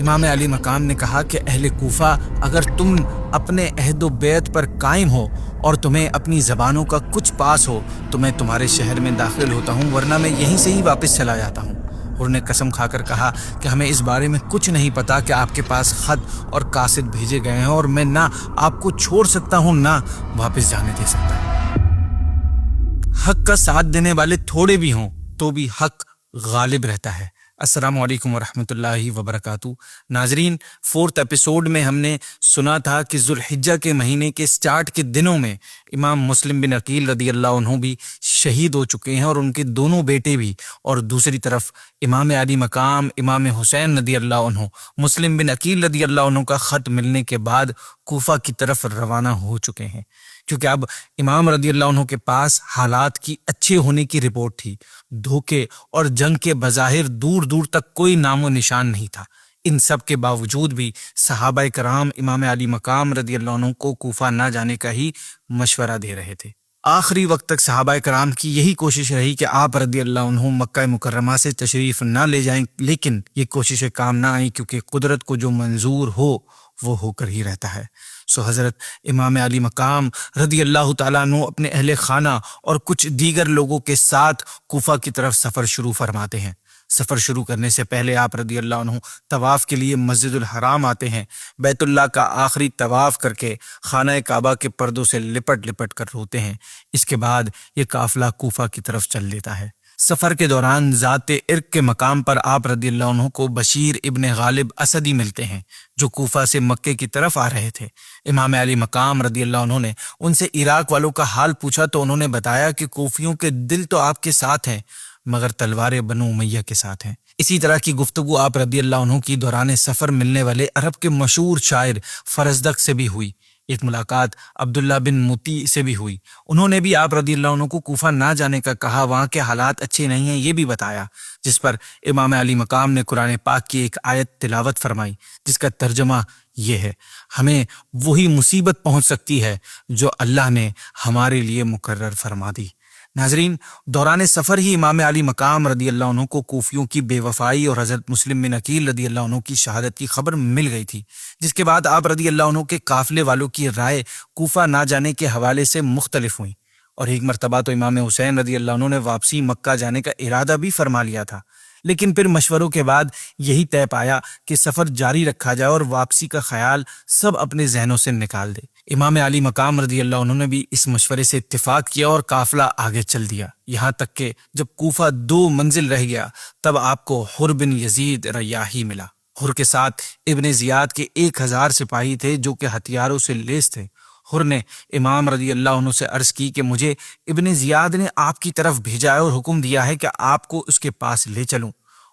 امام علی مقام نے کہا کہ اہل کوفہ، اگر تم اپنے عہد و بیعت پر قائم ہو اور تمہیں اپنی زبانوں کا کچھ پاس ہو تو میں تمہارے شہر میں داخل ہوتا ہوں، ورنہ میں یہیں سے ہی واپس چلا جاتا ہوں۔ حر نے قسم کھا کر کہا کہ ہمیں اس بارے میں کچھ نہیں پتا کہ آپ کے پاس خط اور قاصد بھیجے گئے ہیں، اور میں نہ آپ کو چھوڑ سکتا ہوں نہ واپس جانے دے سکتا ہوں۔ حق کا ساتھ دینے والے تھوڑے بھی ہوں تو بھی حق غالب رہتا ہے۔ السلام علیکم ورحمۃ اللہ وبرکاتہ۔ ناظرین، 4 ایپیسوڈ میں ہم نے سنا تھا کہ ذوالحجہ کے مہینے کے سٹارٹ کے دنوں میں امام مسلم بن عقیل رضی اللہ عنہ بھی شہید ہو چکے ہیں، اور ان کے دونوں بیٹے بھی، اور دوسری طرف امام علی مقام امام حسین رضی اللہ عنہ مسلم بن عقیل رضی اللہ عنہ کا خط ملنے کے بعد کوفہ کی طرف روانہ ہو چکے ہیں، کیونکہ اب امام رضی اللہ عنہ کے پاس حالات کی اچھے ہونے کی رپورٹ تھی۔ دھوکے اور جنگ کے بظاہر دور دور تک کوئی نام و نشان نہیں تھا۔ ان سب کے باوجود بھی صحابہ کرام امام علی مقام رضی اللہ عنہ کو کوفہ نہ جانے کا ہی مشورہ دے رہے تھے۔ آخری وقت تک صحابہ کرام کی یہی کوشش رہی کہ آپ رضی اللہ عنہ مکہ مکرمہ سے تشریف نہ لے جائیں، لیکن یہ کوششیں کام نہ آئیں، کیونکہ قدرت کو جو منظور ہو وہ ہو کر ہی رہتا ہے۔ سو حضرت امام علی مقام رضی اللہ تعالیٰ عنہ اپنے اہل خانہ اور کچھ دیگر لوگوں کے ساتھ کوفہ کی طرف سفر شروع فرماتے ہیں۔ سفر شروع کرنے سے پہلے آپ رضی اللہ عنہ طواف کے لیے مسجد الحرام آتے ہیں، بیت اللہ کا آخری طواف کر کے خانہ کعبہ کے پردوں سے لپٹ لپٹ کر روتے ہیں۔ اس کے بعد یہ قافلہ کوفہ کی طرف چل دیتا ہے۔ سفر کے دوران ذات عرق کے مقام پر آپ رضی اللہ عنہ کو بشیر ابن غالب اسدی ملتے ہیں، جو کوفہ سے مکے کی طرف آ رہے تھے۔ امام علی مقام رضی اللہ عنہ نے ان سے عراق والوں کا حال پوچھا تو انہوں نے بتایا کہ کوفیوں کے دل تو آپ کے ساتھ ہیں، مگر تلواریں بنو امیہ کے ساتھ ہیں۔ اسی طرح کی گفتگو آپ رضی اللہ عنہ کی دوران سفر ملنے والے عرب کے مشہور شاعر فرزدق سے بھی ہوئی۔ ایک ملاقات عبداللہ بن مطیع سے بھی ہوئی۔ انہوں نے بھی آپ رضی اللہ عنہ کو کوفہ نہ جانے کا کہا، وہاں کے حالات اچھے نہیں ہیں یہ بھی بتایا، جس پر امام علی مقام نے قرآن پاک کی ایک آیت تلاوت فرمائی، جس کا ترجمہ یہ ہے: ہمیں وہی مصیبت پہنچ سکتی ہے جو اللہ نے ہمارے لیے مقرر فرما دی۔ ناظرین، دوران سفر ہی امام علی مقام رضی اللہ عنہ کو کوفیوں کی بے وفائی اور حضرت مسلم بن عقیل رضی اللہ عنہ کی شہادت کی خبر مل گئی تھی، جس کے بعد آپ رضی اللہ عنہ کے قافلے والوں کی رائے کوفہ نہ جانے کے حوالے سے مختلف ہوئیں، اور ایک مرتبہ تو امام حسین رضی اللہ عنہ نے واپسی مکہ جانے کا ارادہ بھی فرما لیا تھا، لیکن پھر مشوروں کے بعد یہی طے پایا کہ سفر جاری رکھا جائے اور واپسی کا خیال سب اپنے ذہنوں سے نکال دے۔ امام علی مقام رضی اللہ عنہ نے بھی اس مشورے سے اتفاق کیا اور قافلہ آگے چل دیا، یہاں تک کہ جب کوفہ 2 منزل رہ گیا تب آپ کو حر بن یزید ریاحی ملا۔ حر کے ساتھ ابن زیاد کے 1000 سپاہی تھے جو کہ ہتھیاروں سے لیس تھے۔ حر نے امام رضی اللہ عنہ سے عرض کی کہ مجھے ابن زیاد نے آپ کی طرف بھیجا ہے اور حکم دیا ہے کہ آپ کو اس کے پاس لے چلوں۔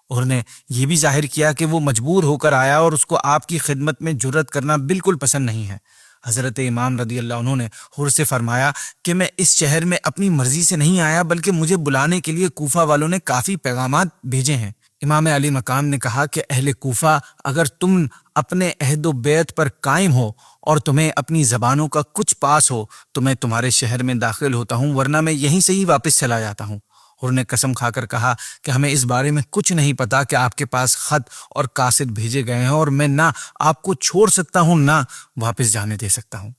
حر نے یہ بھی ظاہر کیا کہ وہ مجبور ہو کر آیا اور اس کو آپ کی خدمت میں جرأت کرنا بالکل پسند نہیں ہے۔ حضرت امام رضی اللہ عنہ نے حر سے فرمایا کہ میں اس شہر میں اپنی مرضی سے نہیں آیا، بلکہ مجھے بلانے کے لیے کوفہ والوں نے کافی پیغامات بھیجے ہیں۔ امام علی مقام نے کہا کہ اہل کوفہ، اگر تم اپنے عہد و بیعت پر قائم ہو اور تمہیں اپنی زبانوں کا کچھ پاس ہو تو میں تمہارے شہر میں داخل ہوتا ہوں، ورنہ میں یہیں سے ہی واپس چلا جاتا ہوں۔ حر نے قسم کھا کر کہا کہ ہمیں اس بارے میں کچھ نہیں پتا کہ آپ کے پاس خط اور قاصد بھیجے گئے ہیں، اور میں نہ آپ کو چھوڑ سکتا ہوں نہ واپس جانے دے سکتا ہوں۔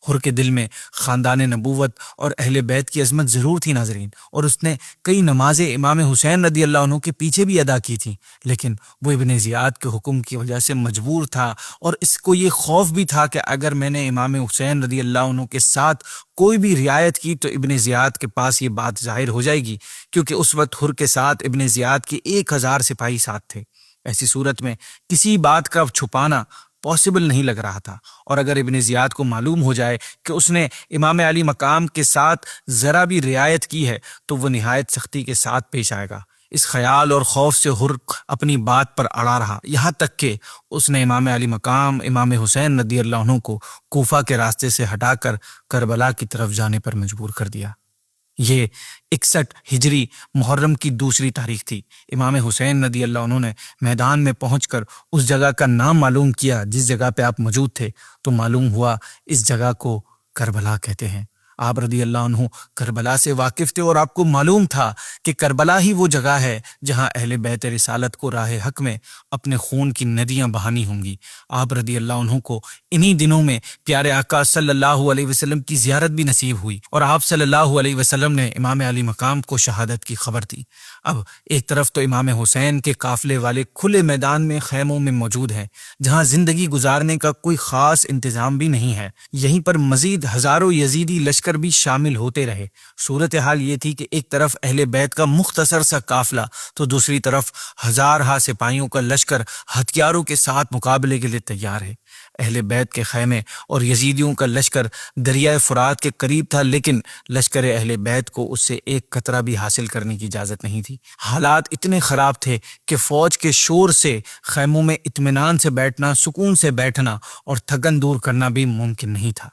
حر کے دل میں خاندان نبوت اور اہل بیت کی عظمت ضرور تھی ناظرین، اور اس نے کئی نمازیں امام حسین رضی اللہ عنہ کے پیچھے بھی ادا کی تھیں، لیکن وہ ابن زیاد کے حکم کی وجہ سے مجبور تھا، اور اس کو یہ خوف بھی تھا کہ اگر میں نے امام حسین رضی اللہ عنہ کے ساتھ کوئی بھی رعایت کی تو ابن زیاد کے پاس یہ بات ظاہر ہو جائے گی، کیونکہ اس وقت حر کے ساتھ ابن زیاد کے 1000 سپاہی ساتھ تھے۔ ایسی صورت میں کسی بات کا چھپانا پاسبل نہیں لگ رہا تھا، اور اگر ابن زیاد کو معلوم ہو جائے کہ اس نے امام علی مقام کے ساتھ ذرا بھی رعایت کی ہے تو وہ نہایت سختی کے ساتھ پیش آئے گا۔ اس خیال اور خوف سے حر اپنی بات پر اڑا رہا، یہاں تک کہ اس نے امام علی مقام امام حسین رضی اللہ عنہ کو کوفہ کے راستے سے ہٹا کر کربلا کی طرف جانے پر مجبور کر دیا۔ یہ 61 ہجری محرم کی 2 تاریخ تھی۔ امام حسین رضی اللہ عنہ نے میدان میں پہنچ کر اس جگہ کا نام معلوم کیا جس جگہ پہ آپ موجود تھے، تو معلوم ہوا اس جگہ کو کربلا کہتے ہیں۔ آپ رضی اللہ عنہ کربلا سے واقف تھے اور آپ کو معلوم تھا کہ کربلا ہی وہ جگہ ہے جہاں اہل بیت رسالت کو راہ حق میں اپنے خون کی ندیاں بہانی ہوں گی۔ آپ رضی اللہ عنہ کو انہی دنوں میں پیارے آقا صلی اللہ علیہ وسلم کی زیارت بھی نصیب ہوئی اور آپ صلی اللہ علیہ وسلم نے امام علی مقام کو شہادت کی خبر دی۔ اب ایک طرف تو امام حسین کے قافلے والے کھلے میدان میں خیموں میں موجود ہیں جہاں زندگی گزارنے کا کوئی خاص انتظام بھی نہیں ہے، یہیں پر مزید ہزاروں یزیدی لشکر بھی شامل ہوتے رہے۔ صورتحال یہ تھی کہ ایک طرف اہل بیت کا مختصر سا قافلہ تو دوسری طرف ہزارہا سپاہیوں کا لشکر ہتھیاروں کے ساتھ مقابلے کے لیے تیار ہے۔ اہل بیت کے خیمے اور یزیدیوں کا لشکر دریائے فرات کے قریب تھا، لیکن لشکر اہل بیت کو اس سے ایک قطرہ بھی حاصل کرنے کی اجازت نہیں تھی۔ حالات اتنے خراب تھے کہ فوج کے شور سے خیموں میں اطمینان سے بیٹھنا، سکون سے بیٹھنا اور تھکن دور کرنا بھی ممکن نہیں تھا۔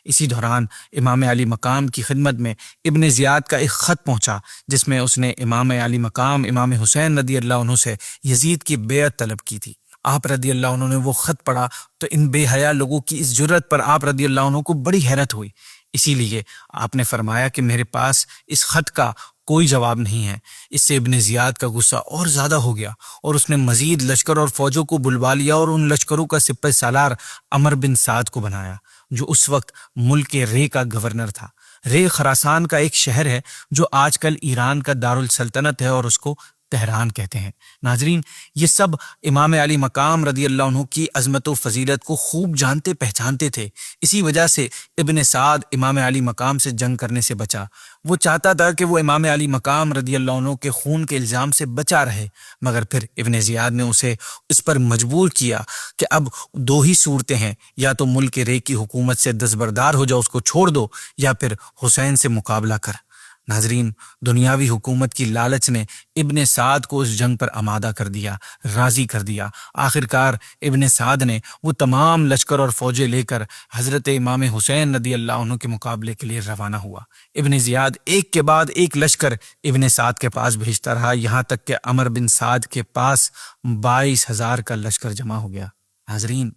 اسی دوران امام علی مقام کی خدمت میں ابن زیاد کا ایک خط پہنچا جس میں اس نے امام علی مقام امام حسین رضی اللہ عنہ سے یزید کی بیعت طلب کی تھی۔ آپ رضی اللہ عنہ نے وہ خط پڑھا تو ان بے حیا لوگوں کی اس جرت پر آپ رضی اللہ عنہ کو بڑی حیرت ہوئی۔ اسی لیے آپ نے فرمایا کہ میرے پاس اس خط کا کوئی جواب نہیں ہے۔ اس سے ابن زیاد کا غصہ اور زیادہ ہو گیا اور اس نے مزید لشکر اور فوجوں کو بلوا لیا اور ان لشکروں کا سپہ سالار عمر بن سعد کو بنایا جو اس وقت ملک رے کا گورنر تھا۔ رے خراسان کا ایک شہر ہے جو آج کل ایران کا دارالسلطنت ہے اور اس کو تہران کہتے ہیں۔ ناظرین، یہ سب امام علی مقام رضی اللہ عنہ کی عظمت و فضیلت کو خوب جانتے پہچانتے تھے۔ اسی وجہ سے ابن سعد امام علی مقام سے جنگ کرنے سے بچا۔ وہ چاہتا تھا کہ وہ امام علی مقام رضی اللہ عنہ کے خون کے الزام سے بچا رہے، مگر پھر ابن زیاد نے اسے اس پر مجبور کیا کہ اب دو ہی صورتیں ہیں، یا تو ملک رے کی حکومت سے دستبردار ہو جاؤ، اس کو چھوڑ دو، یا پھر حسین سے مقابلہ کر۔ ناظرین، دنیاوی حکومت کی لالچ نے ابن سعد کو اس جنگ پر آمادہ کر دیا، راضی کر دیا۔ آخرکار ابن سعد نے وہ تمام لشکر اور فوجیں لے کر حضرت امام حسین رضی اللہ عنہ کے مقابلے کے لیے روانہ ہوا۔ ابن زیاد ایک کے بعد ایک لشکر ابن سعد کے پاس بھیجتا رہا، یہاں تک کہ عمر بن سعد کے پاس 22,000 کا لشکر جمع ہو گیا۔ ناظرین،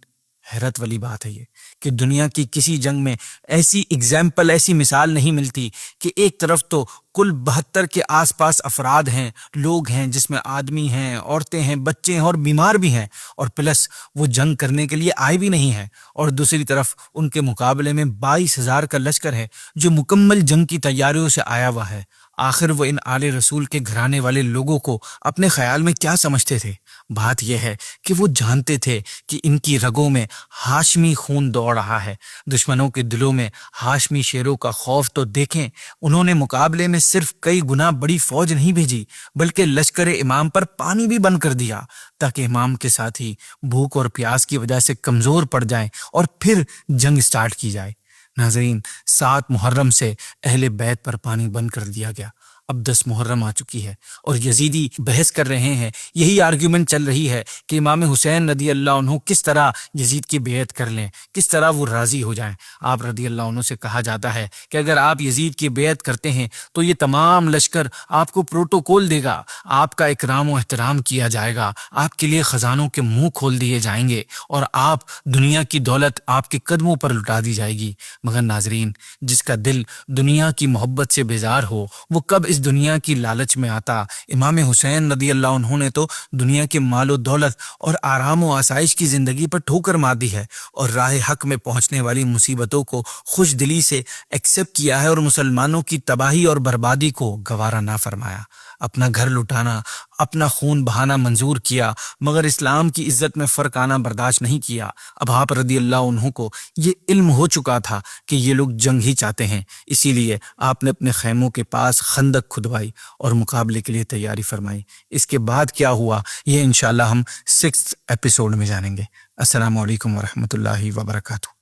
حیرت والی بات ہے یہ کہ دنیا کی کسی جنگ میں ایسی اگزامپل، ایسی مثال نہیں ملتی کہ ایک طرف تو کل 72 کے آس پاس افراد ہیں، لوگ ہیں جس میں آدمی ہیں، عورتیں ہیں، بچے ہیں اور بیمار بھی ہیں، اور پلس وہ جنگ کرنے کے لیے آئے بھی نہیں ہیں، اور دوسری طرف ان کے مقابلے میں 22,000 کا لشکر ہے جو مکمل جنگ کی تیاریوں سے آیا ہوا ہے۔ آخر وہ ان آل رسول کے گھرانے والے لوگوں کو اپنے خیال میں کیا سمجھتے تھے؟ بات یہ ہے کہ وہ جانتے تھے کہ ان کی رگوں میں ہاشمی خون دوڑ رہا ہے۔ دشمنوں کے دلوں میں ہاشمی شیروں کا خوف تو دیکھیں، انہوں نے مقابلے میں صرف کئی گنا بڑی فوج نہیں بھیجی بلکہ لشکر امام پر پانی بھی بند کر دیا تاکہ امام کے ساتھی بھوک اور پیاس کی وجہ سے کمزور پڑ جائیں اور پھر جنگ سٹارٹ کی جائے۔ ناظرین، 7 محرم سے اہل بیت پر پانی بند کر دیا گیا۔ اب 10 محرم آ چکی ہے اور یزیدی بحث کر رہے ہیں، یہی آرگیومنٹ چل رہی ہے کہ امام حسین رضی اللہ عنہ کس طرح یزید کی بیعت کر لیں، کس طرح وہ راضی ہو جائیں۔ آپ رضی اللہ عنہ سے کہا جاتا ہے کہ اگر آپ یزید کی بیعت کرتے ہیں تو یہ تمام لشکر آپ کو پروٹوکول دے گا، آپ کا اکرام و احترام کیا جائے گا، آپ کے لیے خزانوں کے منہ کھول دیے جائیں گے اور آپ دنیا کی دولت آپ کے قدموں پر لٹا دی جائے گی۔ مگر ناظرین، جس کا دل دنیا کی محبت سے بیزار ہو وہ کب اس دنیا کی لالچ میں آتا؟ امام حسین رضی اللہ عنہ نے تو دنیا کے مال و دولت اور آرام و آسائش کی زندگی پر ٹھوکر مار دی ہے اور راہ حق میں پہنچنے والی مصیبتوں کو خوش دلی سے ایکسپٹ کیا ہے اور مسلمانوں کی تباہی اور بربادی کو گوارا نہ فرمایا۔ اپنا گھر لٹانا، اپنا خون بہانا منظور کیا مگر اسلام کی عزت میں فرق آنا برداشت نہیں کیا۔ اب آپ رضی اللہ عنہ کو یہ علم ہو چکا تھا کہ یہ لوگ جنگ ہی چاہتے ہیں، اسی لیے آپ نے اپنے خیموں کے پاس خندق کھدوائی اور مقابلے کے لیے تیاری فرمائی۔ اس کے بعد کیا ہوا یہ انشاءاللہ ہم 6th ایپیسوڈ میں جانیں گے۔ السلام علیکم ورحمۃ اللہ وبرکاتہ۔